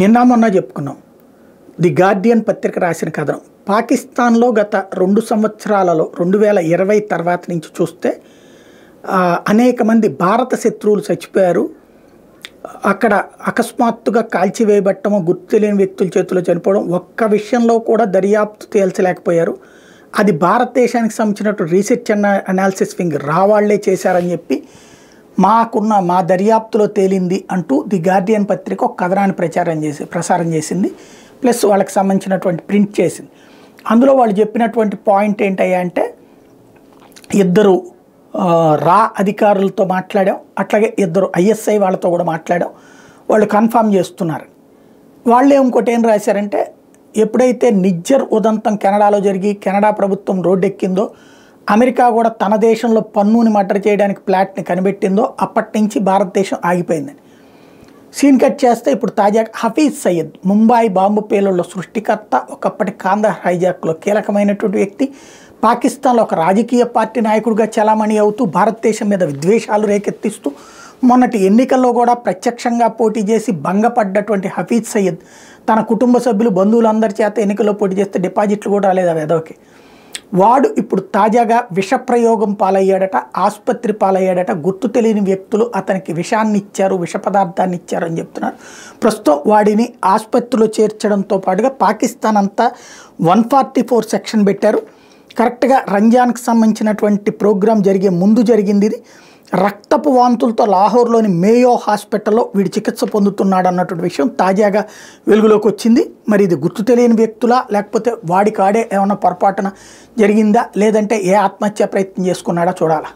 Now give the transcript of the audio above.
నిన్న మొన్న చెప్పుకున్నాం. ది గార్డియన్ పత్రిక రాసిన కథనం. పాకిస్తాన్లో గత 2 సంవత్సరాలలో 2020 తర్వాత నుంచి చూస్తే అనేక మంది భారత శత్రువులు చచ్చిపోయారు. అక్కడ అకస్మాత్తుగా కాల్చివేయబట్టము, గుర్తు తెలియని వ్యక్తుల చేతిలో చనిపోవడం, ఒక్క విషయంలో కూడా దర్యాప్తు తేల్చలేకపోయారు. అది భారతదేశానికి సంబంధించినట్టు రీసెర్చ్ అనాలిసిస్ వింగ్ రావాళ్లే చేశారని చెప్పి మా దర్యాప్తులో తేలింది అంటూ ది గార్డియన్ పత్రిక ఒక కథనాన్ని ప్రసారం చేసింది. ప్లస్ వాళ్ళకి సంబంధించినటువంటి ప్రింట్ చేసింది. అందులో వాళ్ళు చెప్పినటువంటి పాయింట్ ఏంటయ్యా అంటే, ఇద్దరు రా అధికారులతో మాట్లాడాం, అట్లాగే ఇద్దరు ISI వాళ్ళతో కూడా మాట్లాడాం, వాళ్ళు కన్ఫర్మ్ చేస్తున్నారు. వాళ్ళే ఇంకోటి ఏం రాశారంటే, ఎప్పుడైతే నిజ్జర్ ఉదంతం కెనడాలో జరిగి కెనడా ప్రభుత్వం రోడ్డెక్కిందో, అమెరికా కూడా తన దేశంలో పన్నుని మర్డర్ చేయడానికి ప్లాట్ని కనిపెట్టిందో అప్పటి నుంచి భారతదేశం ఆగిపోయిందని. సీన్ కట్ చేస్తే ఇప్పుడు తాజాగా హఫీజ్ సయ్యద్, ముంబాయి బాంబు పేలుళ్ల సృష్టికర్త, ఒకప్పటి కాందహార్ హైజాక్లో కీలకమైనటువంటి వ్యక్తి, పాకిస్తాన్లో ఒక రాజకీయ పార్టీ నాయకుడిగా చలామణి అవుతూ భారతదేశం మీద విద్వేషాలు రేకెత్తిస్తూ మొన్నటి ఎన్నికల్లో కూడా ప్రత్యక్షంగా పోటీ చేసి భంగపడ్డటువంటి హఫీజ్ సయ్యద్ తన కుటుంబ సభ్యులు బంధువులందరి చేత ఎన్నికల్లో పోటీ చేస్తే డిపాజిట్లు కూడా రాలేదు ఆ వెధవకి. వాడు ఇప్పుడు తాజాగా విషప్రయోగం పాలయ్యాడట, ఆసుపత్రి పాలయ్యాడట. గుర్తు తెలియని వ్యక్తులు అతనికి విషాన్ని ఇచ్చారు, విష పదార్థాన్ని ఇచ్చారు అని చెప్తున్నారు. ప్రస్తుతం వాడిని ఆసుపత్రిలో చేర్చడంతో పాటుగా పాకిస్తాన్ అంతా 144 సెక్షన్ పెట్టారు. కరెక్ట్గా రంజాన్కి సంబంధించినటువంటి ప్రోగ్రాం జరిగే ముందు జరిగింది ఇది. రక్తపు వాంతులతో లాహోర్లోని మేయో హాస్పిటల్లో వీడి చికిత్స పొందుతున్నాడు అన్నటువంటి విషయం తాజాగా వెలుగులోకి వచ్చింది. మరి ఇది గుర్తు తెలియని వ్యక్తులా, లేకపోతే వాడి కాడే ఏమన్నా పొరపాటున జరిగిందా, లేదంటే ఏ ఆత్మహత్య ప్రయత్నం చేసుకున్నాడా చూడాలా.